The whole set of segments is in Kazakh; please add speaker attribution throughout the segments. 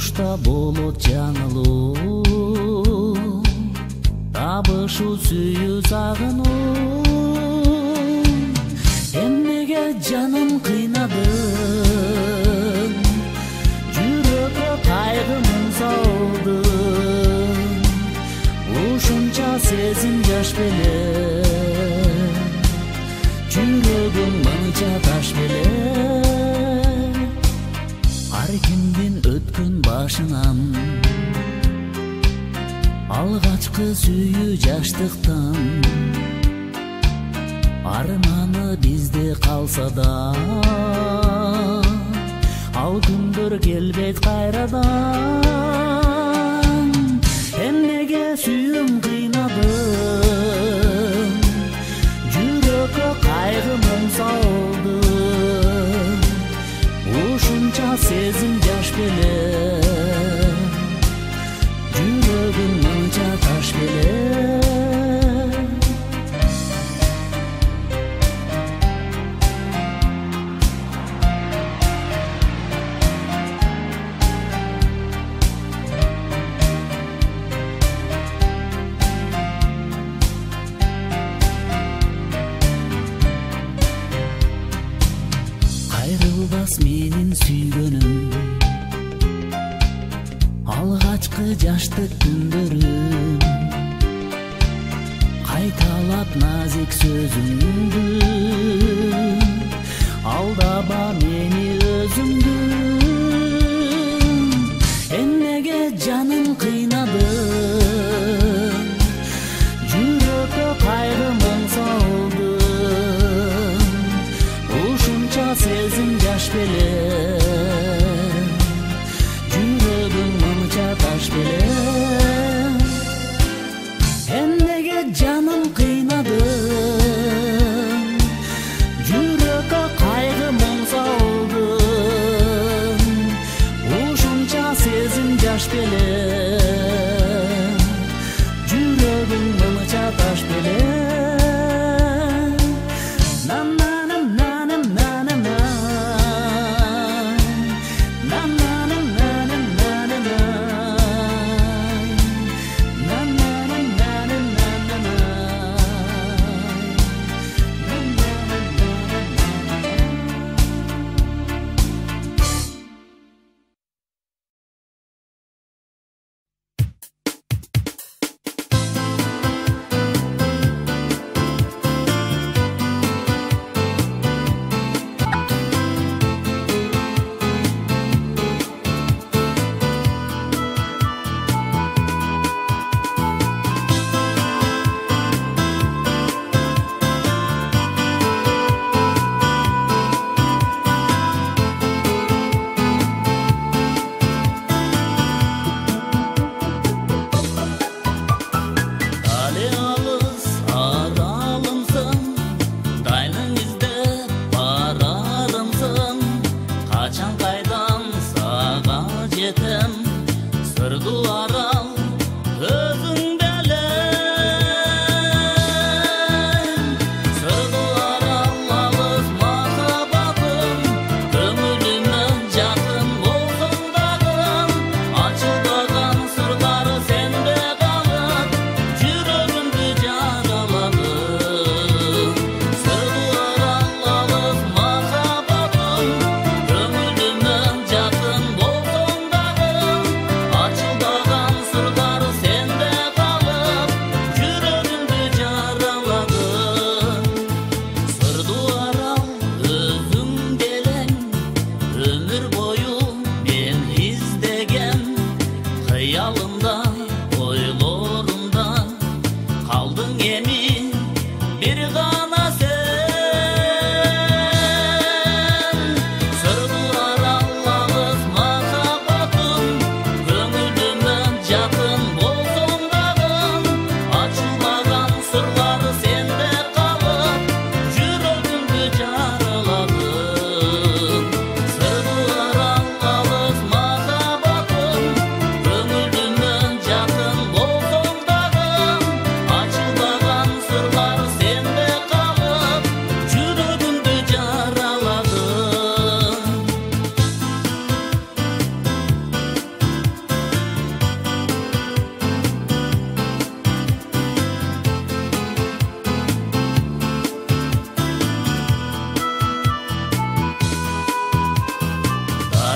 Speaker 1: Турмушта болот жаңылуу, табышуу сүйүү сагынуу. Эмнеге жаным кыйнадың, жүрөккө кайгы муң салдың. Ушунча сезим жаш беле, жүрөгүң мынча таш беле. Ар кимдин өткөн башынан, алгачкы сүйүү жаштыктан. Арманы бизде калса да, ал күндөр келбейт кайрадан. Эмнеге сүйүүм кыйнадың, жүрөккө кайгы муң салдың. Ушунча сезим жаш беле, жүрөгүң мынча таш беле. Кайрылбас менин сүйгөнүм, алгачкы жаштык күндөрүм. Кайталап назик сөзүңдү, алдаба мени өзүңдү. Эмнеге жаным кыйнадың, жүрөккө кайгы муң салдың. Ушунча сезим жаш беле, жүрөгүң мынча таш беле. Эмнеге жаным кыйнадың, жүрөккө кайгы муң салдың.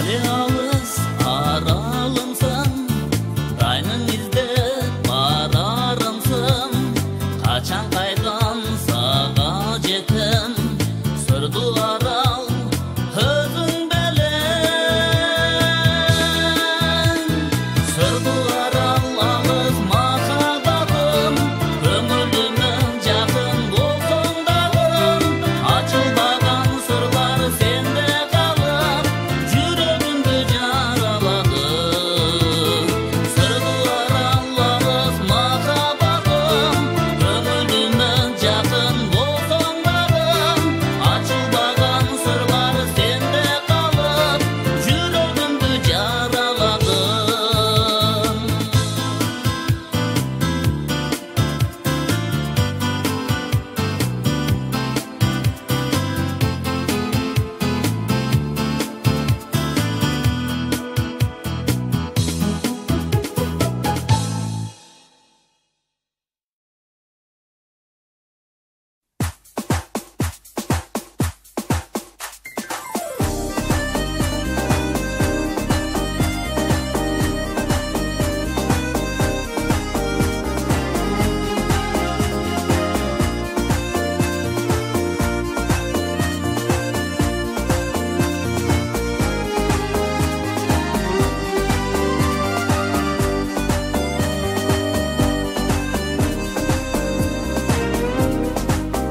Speaker 1: әлі алыс аралымсың, райның іздеп барарымсың, қачан қайдан саға жетім, сырду арал өзің бәлең. Сырду арал алыс махаббатым, көңілімнің жақын болсаң дағым, açılmagan sırlar sende kalıp, yüreğimde yaraladım. Sırdu aral alыс mахаббатым, көңілімнің жақын болсаң дағым, açılmagan sırlar sende kalıp, yüreğimde yaraladım.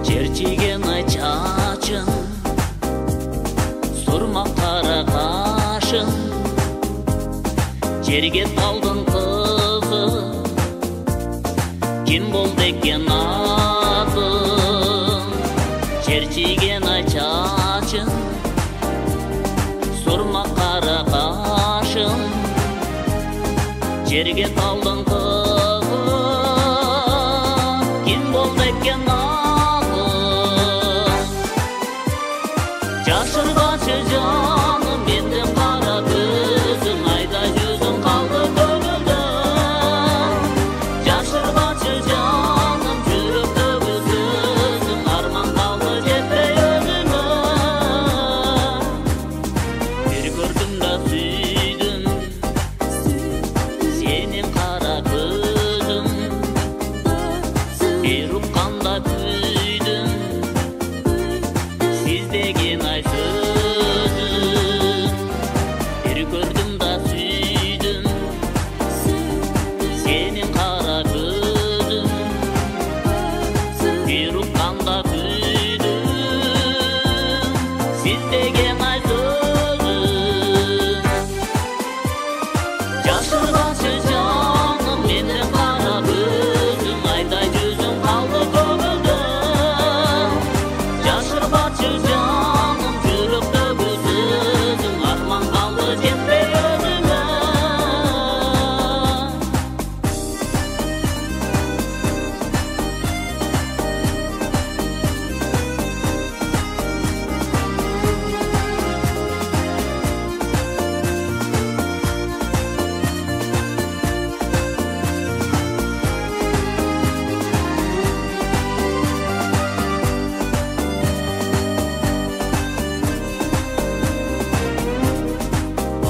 Speaker 1: Çerçegen ay çaçın, surma qara qaşın, жерге талдың қызы, kim болды екен атың? Çerçegen ay çaçın, surma qara qaşın, жерге талдың қызы, kim болды екен атың? Şaşırgaçı canım benden kara gözün, ayda yüzün kaldı gönülde. Şaşırgaçı canım yürekte gözün, arman kaldı jetmey özüme. Bir gördüm da süydüm senin kara gözün, bir ukkanda büyüdüm siz degen ay sözün. Bir gördüm da süydüm senin kara gözün, bir ukkanda büyüdüm siz degen ay sözün. Şaşırgaçı canım menden kara gözün, ayday yüzün kaldı gönülde. Şaşırgaçı canım yürekte gözün, arman kaldı jetmey özüme.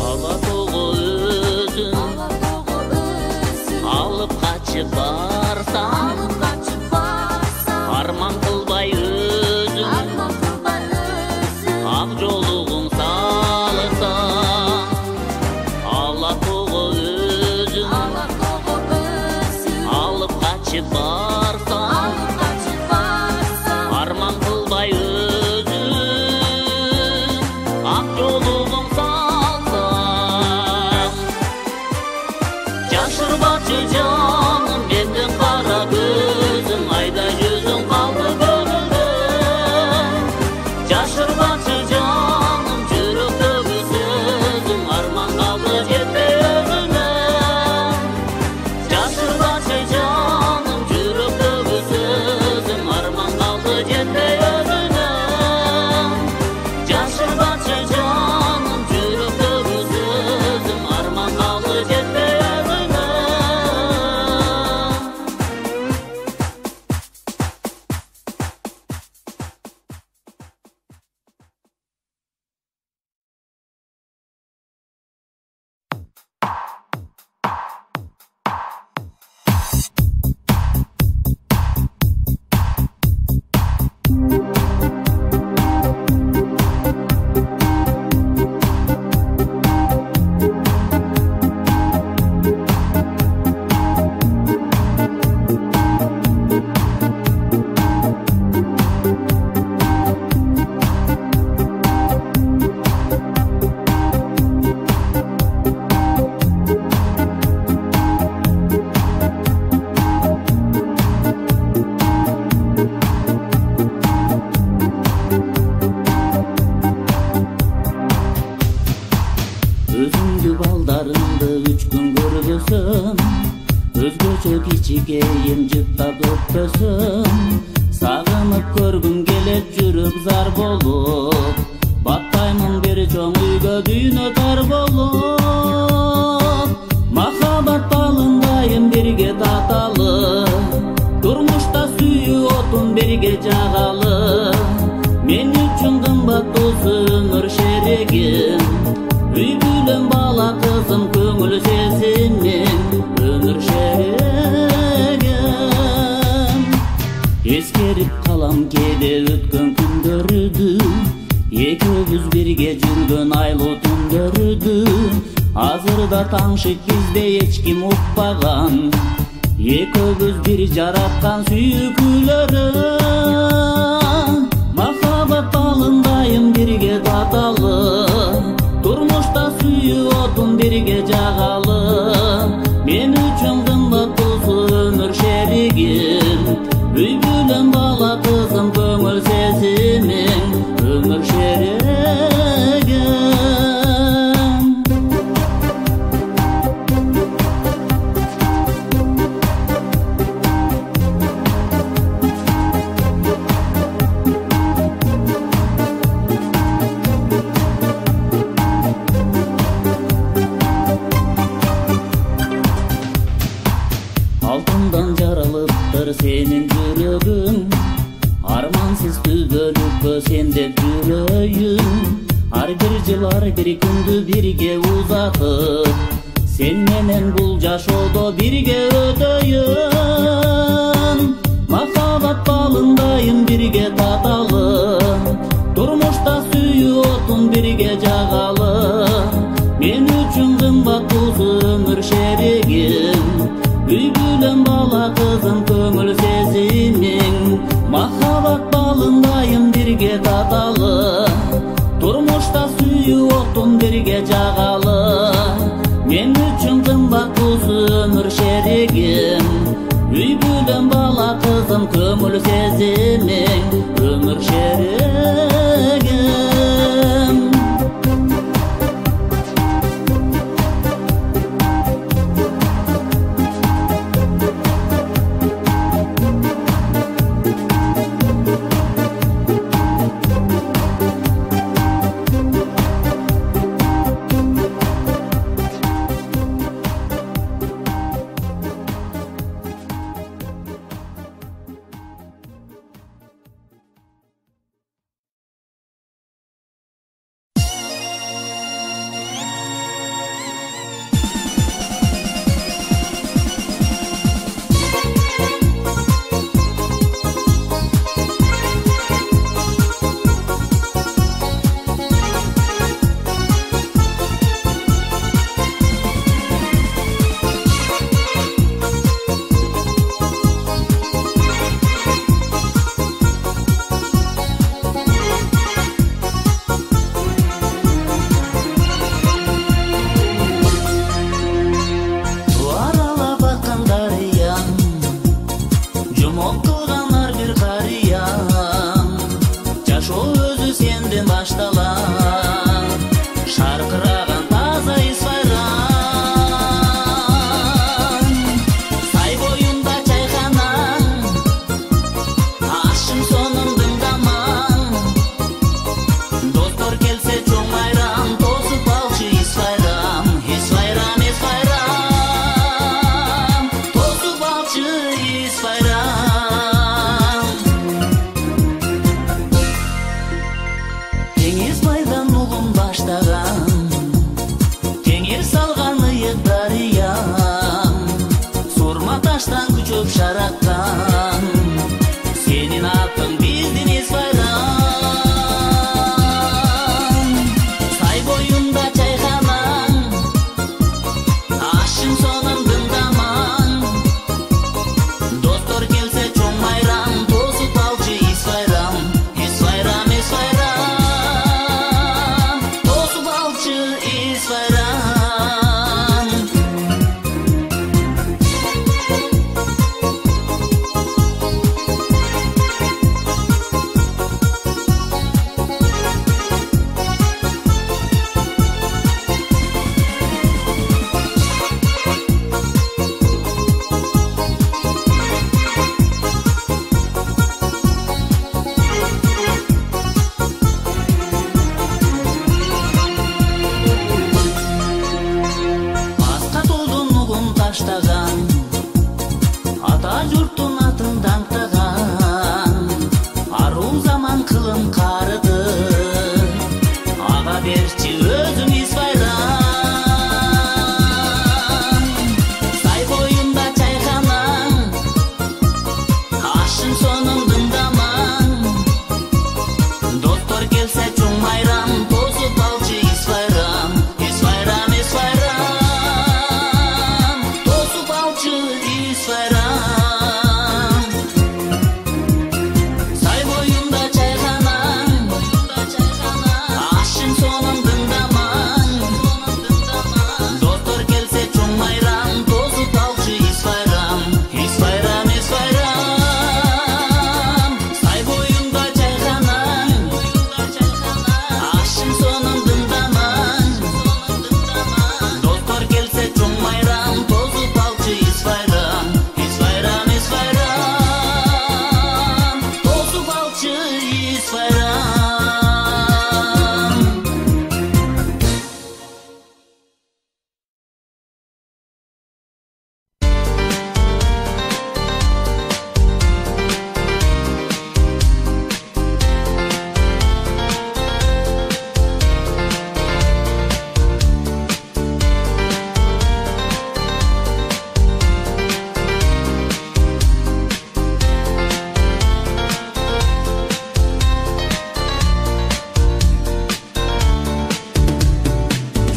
Speaker 1: Алатоғы өзün, alıp kaçıp barsan, arman kılbay özün, ak joluğun salırsan. Alatoğı özün, alıp kaçıp barsan, arman kılbay özün, ak joluğun salsan. Şaşırgaçı canım ben өтпөсөм, өзгөчө кичикейим жыттап өтпөсөм, сагынып көргүм келет жүрөк зар болуп, баттаймын бир чоң үйгө дүйнө тар болуп. Махабат балындайым бирге таталы, турмушта сүйүү отун бирге жагалы. Мен үчүн кымбат досу өмүр шерегим, үй бүлөм бала кызым көңүл сезимим, өмүр шерегим. Эскерип калам кээде өткөн күндөрдү, экөөбүз бирге жүргөн айлуу түндөрдү. Азырда таңшык бизде эч ким укпаган, экөөбүз бир жараткан сүйүүкүлөрү. Махабат балындайым бирге таталы, турмушта сүйүү отун бирге жагалы. Мен үчүн кымбат досу өмүр шеригим, үй бүлөм бала кызым көңүл сезимим, өмүр шерегим. Алтындан жаралыптыр сенин жүрөгүң, армансыз түбөлүккө сен деп жүрөйүн. Ар бир жыл ар бир күндү бирге узатып, сен менен бул жашоодо бирге өтөйүн. Махабат балындайым бирге таталы, турмушта сүйүү отун бирге жагалы. Мен үчүн кымбат досу өмүр шеригим, үй бүлөм бала кызым көңүл сезимиң. Махабат балындайым бирге таталы, турмушта сүйүү отун бирге жагалы. Мен үчүн кымбат досу өмүр шеригим, үй бүлөм бала кызым көңүл сезимиң, өмүр шерегим. баштаган, ата журттун атын даңктаган, аруу заман кылым карыды, ага берчи өзүң из байрам. Сай боюнда чайханаң, ашын сонун дымдамаң, достор келсе чоң майрам, тосуп алчы из байрам, из байрам, из байрам, тосуп алчы из байрам. Сай боюнда чайханаң, ашын сонун дымдамаң, достор келсе чоң майрам, тосуп алчы из байрам, из байрам, из байрам. Сай боюнда чайханаң, ашын сонун дымдамаң, достор келсе чоң майрам, тосуп алчы из байрам, из байрам, из байрам, тосуп алчы из байрам.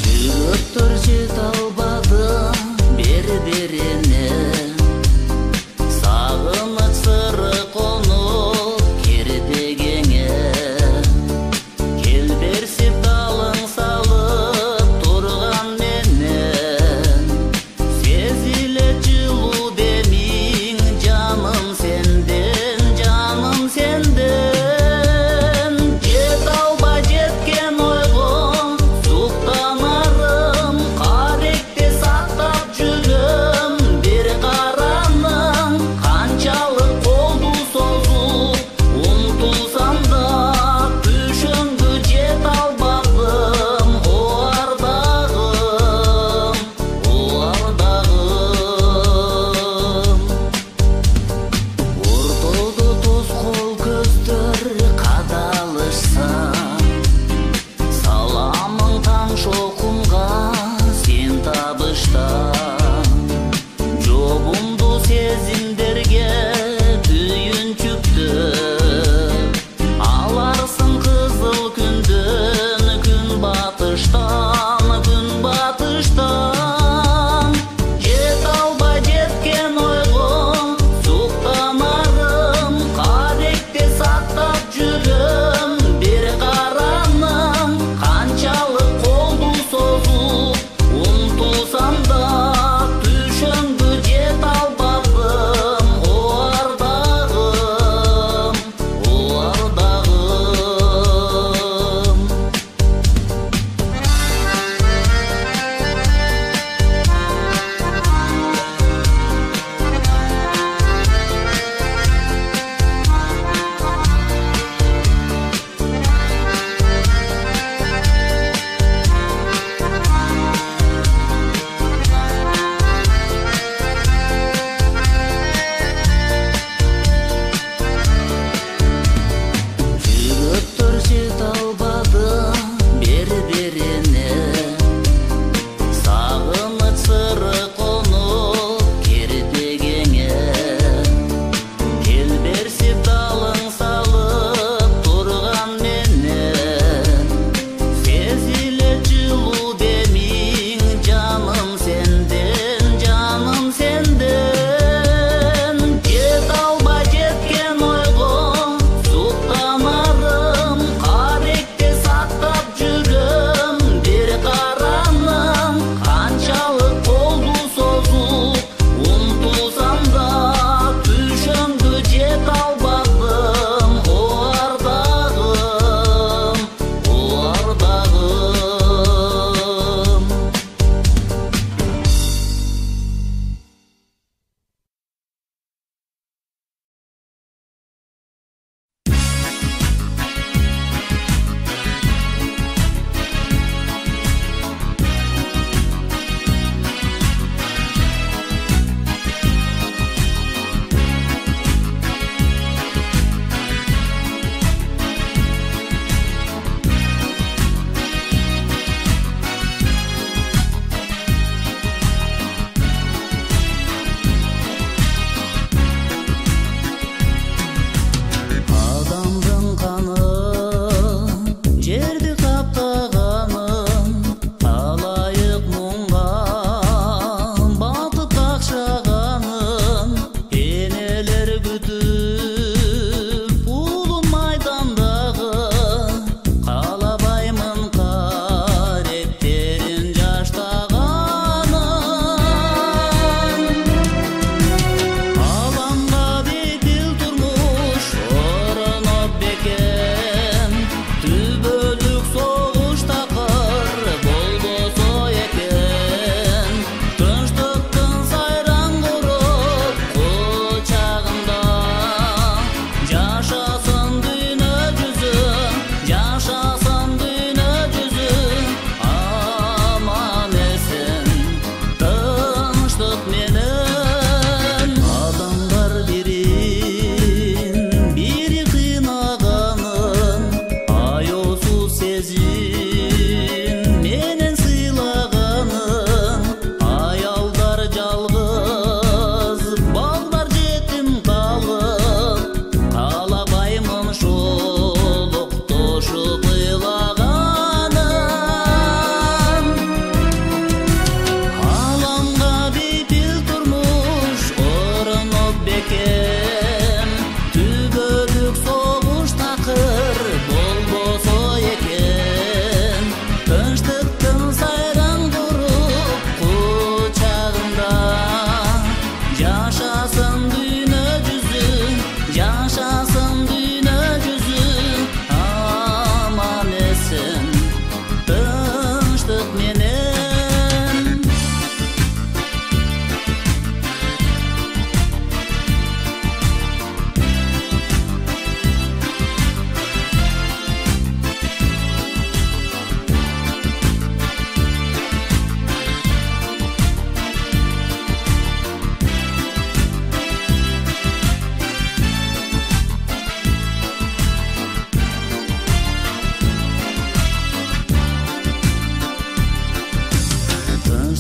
Speaker 1: Жүрөктөр жете албады бери-берине, сагыныч сыры конуп кердегеңе, кел берсип далың салып турган менен, сезиле жылуу демиң, жаным сенден, жаным сенден. Жете албай жеткен ойго суктанарым, кар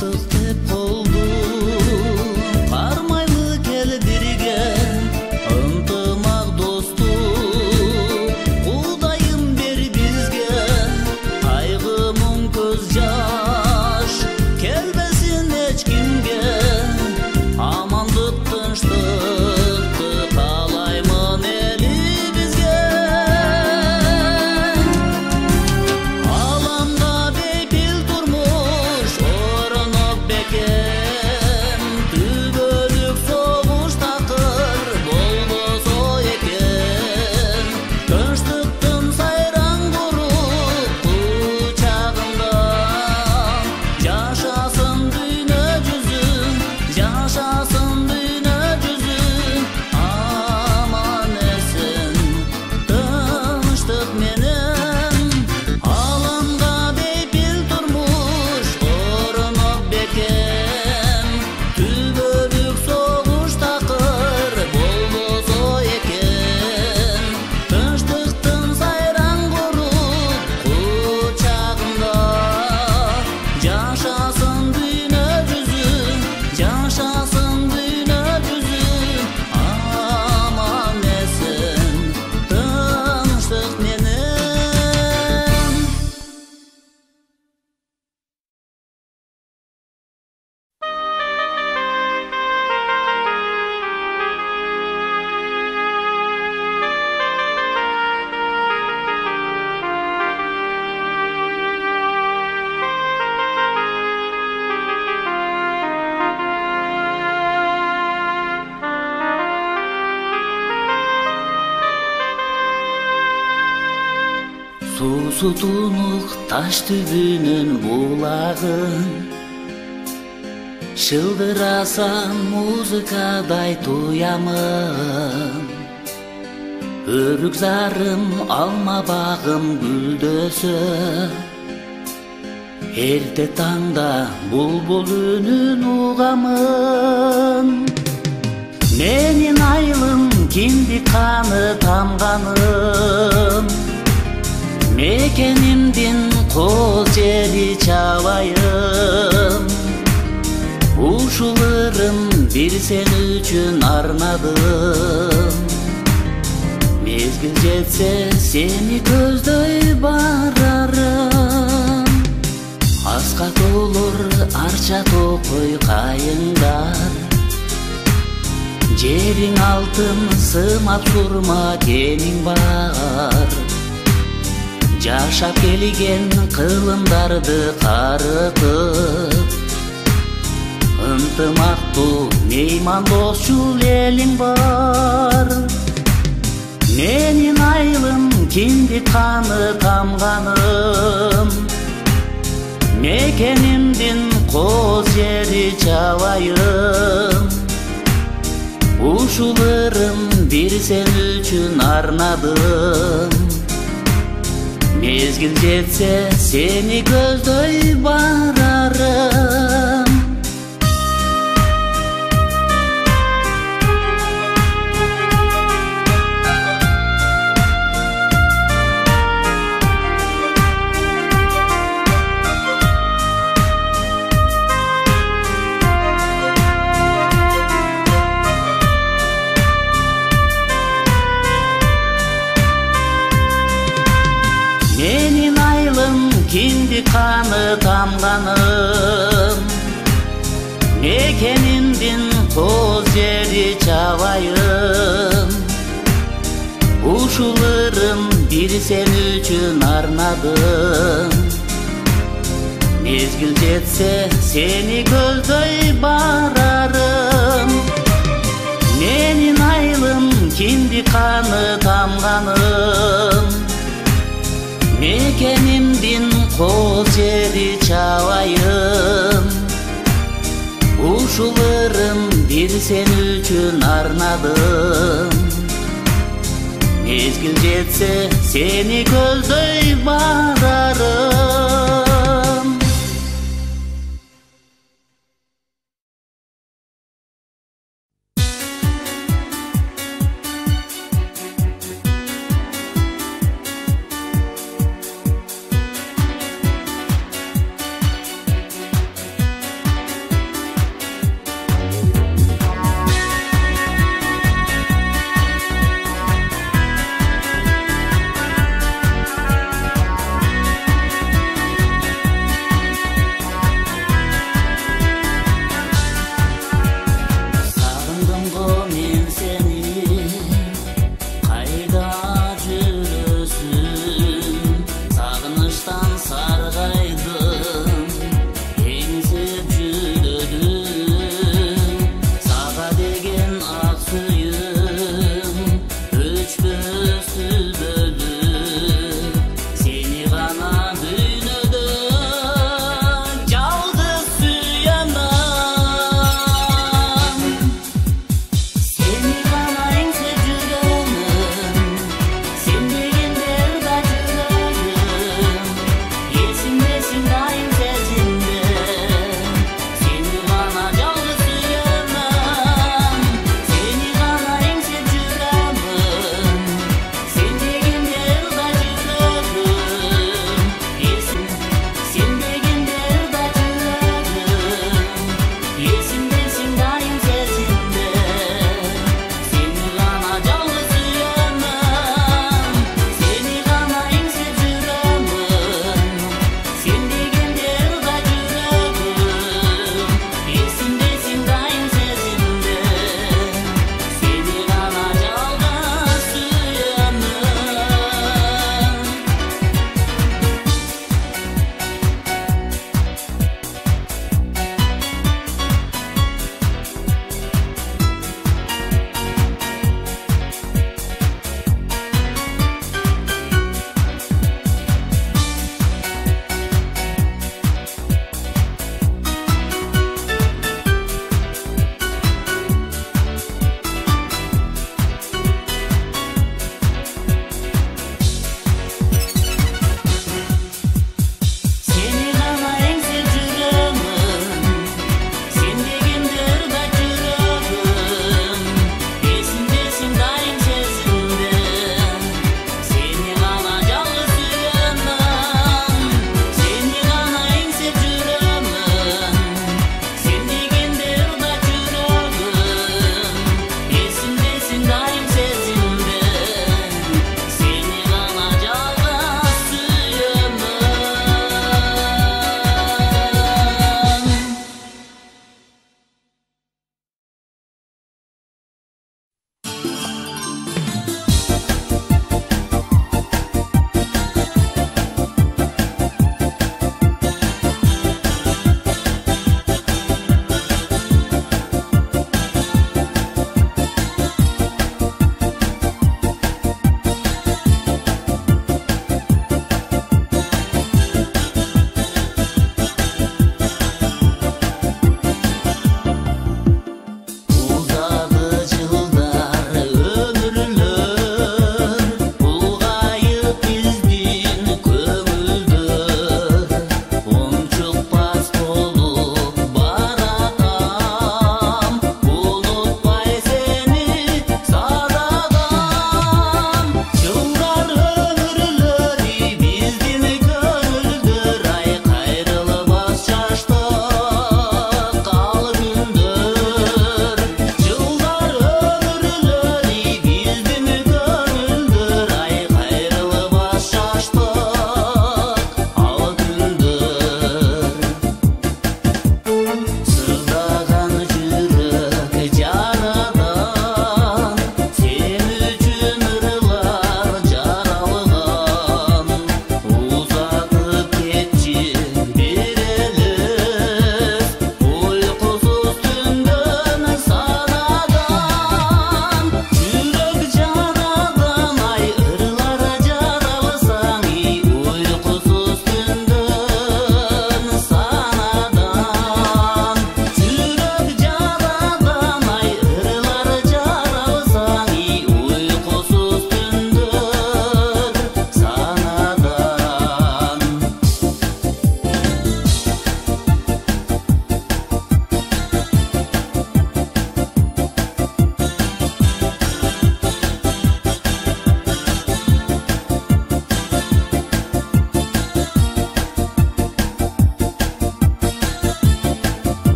Speaker 1: таныштык деп болду. Кармайлы кел бирге ынтымак достук. Кудайым бер бизге кайгы мұң көз жаш, келбесин эч кимге амандык тынчтыкты каалаймын элибизге. Аламга бейпил турмуш ороноп бекем, түбөлүк согуш такыр болбосо экен. Тынчтыктын сайран куруп кучагында жашасын дүйнө жүзү, жашасын дүйнө жүзү. Аман эсен тынчтык менен. Аламга бейпил турмуш ороноп бекем, түбөлүк согуш такыр болбосо экен. Тынчтыктын сайран куруп кучагында жашасын дүйнө жүзү, жашасын дүйнө жүзү. Аман эсен тынчтык менен. Суусу тунук таш түбүнүн булагын, шылдырасам музыкадай туямын. Өрүк зарым алма багым гүлдөсө, эрте таңда булбул үнүн угамын. Менин айылым киндик каны тамганым, мекенимдин коз жери чабайым. Ушул ырым бир сен үчүн арнадым. Мезгил жетсе сени көздөй барарым. Аска толур арча токой кайыңдар, жериң алтын сымап сурма кениң бар. Жашап келген кылымдарды карытып, ынтымактуу меймандошчул элиң бар. Менин айылым киндик каны тамганым, мекенимдин коз жери чабайым. Ушул ырым бир сен үчүн арнадым. Мезгил жетсе сени көздөй барарым. Менин айылым киндик каны тамганым, мекенимдин коз жери чабайым. Ушул ырым бир сен үчүн арнадым. Мезгил жетсе сени көздөй барарым. Менин айылым киндик каны тамганым, мекенимдин коз жери чабайым. Ушул ырым бир сен үчүн арнадым. Мезгил жетсе сени көздөй барарым.